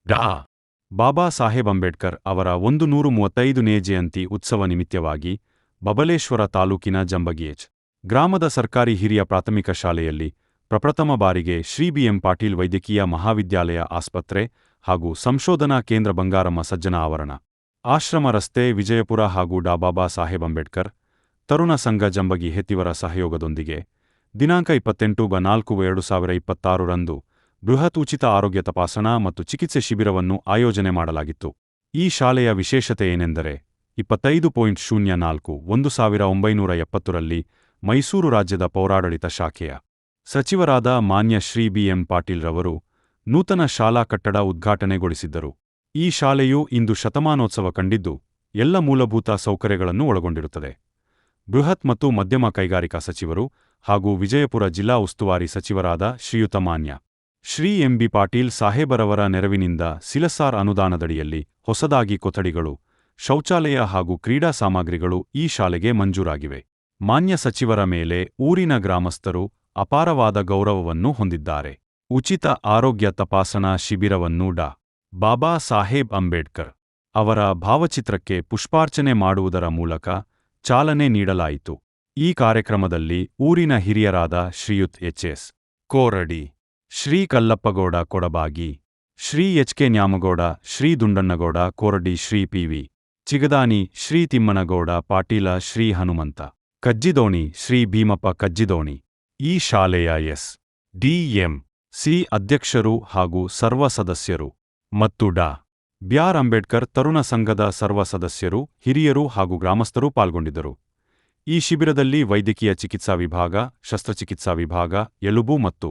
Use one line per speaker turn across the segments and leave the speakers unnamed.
ಡಾ. ಬಾಬಾ ಸಾಹೇಬ್ ಅಂಬೇಡ್ಕರ್ ಅವರ 135ನೇ ಜಯಂತಿ ಉತ್ಸವ ನಿಮಿತ್ತವಾಗಿ ಬಬಲೇಶ್ವರ ತಾಲೂಕಿನ ಜಂಬಗಿಯೆಚ್ ಗ್ರಾಮದ ಸರ್ಕಾರಿ ಹಿರಿಯ ಪ್ರಾಥಮಿಕ ಶಾಲೆಯಲ್ಲಿ ಪ್ರಪ್ರಥಮ ಬಾರಿಗೆ ಶ್ರೀ ಬಿ.ಎಂ. ಪಾಟೀಲ್ ವೈದ್ಯಕೀಯ ಮಹಾವಿದ್ಯಾಲಯ ಆಸ್ಪತ್ರೆ ಹಾಗೂ ಸಂಶೋಧನಾ ಕೇಂದ್ರ ಬಂಗಾರಮ್ಮ ಸಜ್ಜನ ಆವರಣ, ಆಶ್ರಮ ರಸ್ತೆ, ವಿಜಯಪುರ ಹಾಗೂ ಡಾ. ಬಾಬಾ ಸಾಹೇಬ್ ಅಂಬೇಡ್ಕರ್ ತರುಣ ಸಂಘ ಜಂಬಗಿ ಹೆತ್ತಿವರ ಸಹಯೋಗದೊಂದಿಗೆ ದಿನಾಂಕ 28/4/2026 ರಂದು ಬೃಹತ್ ಉಚಿತ ಆರೋಗ್ಯ ತಪಾಸಣಾ ಮತ್ತು ಚಿಕಿತ್ಸೆ ಶಿಬಿರವನ್ನು ಆಯೋಜನೆ ಮಾಡಲಾಗಿತ್ತು. ಈ ಶಾಲೆಯ ವಿಶೇಷತೆ ಏನೆಂದರೆ 25.04/1970 ರಲ್ಲಿ ಮೈಸೂರು ರಾಜ್ಯದ ಪೌರಾಡಳಿತ ಶಾಖೆಯ ಸಚಿವರಾದ ಮಾನ್ಯ ಶ್ರೀ ಬಿ.ಎಂ. ಪಾಟೀಲ್ ರವರು ನೂತನ ಶಾಲಾ ಕಟ್ಟಡ ಉದ್ಘಾಟನೆಗೊಳಿಸಿದ್ದರು. ಈ ಶಾಲೆಯು ಇಂದು ಶತಮಾನೋತ್ಸವ ಕಂಡಿದ್ದು ಎಲ್ಲ ಮೂಲಭೂತ ಸೌಕರ್ಯಗಳನ್ನು ಒಳಗೊಂಡಿರುತ್ತದೆ. ಬೃಹತ್ ಮತ್ತು ಮಧ್ಯಮ ಕೈಗಾರಿಕಾ ಸಚಿವರು ಹಾಗೂ ವಿಜಯಪುರ ಜಿಲ್ಲಾ ಉಸ್ತುವಾರಿ ಸಚಿವರಾದ ಶ್ರೀಯುತ ಮಾನ್ಯ ಶ್ರೀ ಎಂ. ಬಿ. ಪಾಟೀಲ್ ಸಾಹೇಬರವರ ನೆರವಿನಿಂದ ಸಿಲಸಾರ್ ಅನುದಾನದಡಿಯಲ್ಲಿ ಹೊಸದಾಗಿ ಕೊಠಡಿಗಳು, ಶೌಚಾಲಯ ಹಾಗೂ ಕ್ರೀಡಾ ಸಾಮಗ್ರಿಗಳು ಈ ಶಾಲೆಗೆ ಮಂಜೂರಾಗಿವೆ. ಮಾನ್ಯ ಸಚಿವರ ಮೇಲೆ ಊರಿನ ಗ್ರಾಮಸ್ಥರು ಅಪಾರವಾದ ಗೌರವವನ್ನು ಹೊಂದಿದ್ದಾರೆ. ಉಚಿತ ಆರೋಗ್ಯ ತಪಾಸಣಾ ಶಿಬಿರವನ್ನು ಡಾ. ಬಾಬಾ ಸಾಹೇಬ್ ಅಂಬೇಡ್ಕರ್ ಅವರ ಭಾವಚಿತ್ರಕ್ಕೆ ಪುಷ್ಪಾರ್ಚನೆ ಮಾಡುವುದರ ಮೂಲಕ ಚಾಲನೆ ನೀಡಲಾಯಿತು. ಈ ಕಾರ್ಯಕ್ರಮದಲ್ಲಿ ಊರಿನ ಹಿರಿಯರಾದ ಶ್ರೀಯುತ್ ಎಚ್.ಎಸ್. ಕೋರಡಿ, ಶ್ರೀ ಕಲ್ಲಪ್ಪಗೌಡ ಕೊಡಬಾಗಿ, ಶ್ರೀ ಎಚ್.ಕೆ. ನ್ಯಾಮಗೌಡ, ಶ್ರೀ ದುಂಡಣ್ಣಗೌಡ ಕೋರಡಿ, ಶ್ರೀ ಪಿ.ವಿ. ಚಿಗದಾನಿ, ಶ್ರೀ ತಿಮ್ಮನಗೌಡ ಪಾಟೀಲ, ಶ್ರೀ ಹನುಮಂತ ಕಜ್ಜಿದೋಣಿ, ಶ್ರೀ ಭೀಮಪ್ಪ ಕಜ್ಜಿದೋಣಿ, ಈ ಶಾಲೆಯ ಎಸ್.ಡಿ.ಎಂ.ಸಿ. ಅಧ್ಯಕ್ಷರು ಹಾಗೂ ಸರ್ವ ಸದಸ್ಯರು ಮತ್ತು ಡಾ. ಬಿ.ಆರ್. ಅಂಬೇಡ್ಕರ್ ತರುಣ ಸಂಘದ ಸರ್ವ ಸದಸ್ಯರು, ಹಿರಿಯರು ಹಾಗೂ ಗ್ರಾಮಸ್ಥರು ಪಾಲ್ಗೊಂಡಿದ್ದರು. ಈ ಶಿಬಿರದಲ್ಲಿ ವೈದ್ಯಕೀಯ ಚಿಕಿತ್ಸಾ ವಿಭಾಗ, ಶಸ್ತ್ರಚಿಕಿತ್ಸಾ ವಿಭಾಗ, ಎಲುಬು ಮತ್ತು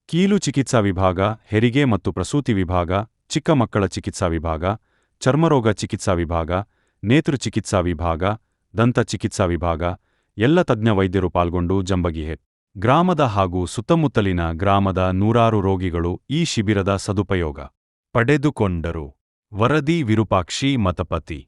ಕೀಲು ಚಿಕಿತ್ಸಾ ವಿಭಾಗ, ಹೆರಿಗೆ ಮತ್ತು ಪ್ರಸೂತಿ ವಿಭಾಗ, ಚಿಕ್ಕ ಮಕ್ಕಳ ಚಿಕಿತ್ಸಾ ವಿಭಾಗ, ಚರ್ಮರೋಗ ಚಿಕಿತ್ಸಾ ವಿಭಾಗ, ನೇತೃ ಚಿಕಿತ್ಸಾ ವಿಭಾಗ, ದಂತ ಚಿಕಿತ್ಸಾ ವಿಭಾಗ ಎಲ್ಲ ತಜ್ಞ ವೈದ್ಯರು ಪಾಲ್ಗೊಂಡು ಜಂಬಗಿಹೆ ಗ್ರಾಮದ ಹಾಗೂ ಸುತ್ತಮುತ್ತಲಿನ ಗ್ರಾಮದ ನೂರಾರು ರೋಗಿಗಳು ಈ ಶಿಬಿರದ ಸದುಪಯೋಗ ಪಡೆದುಕೊಂಡರು. ವರದಿ ವಿರೂಪಾಕ್ಷಿ ಮತಪತಿ.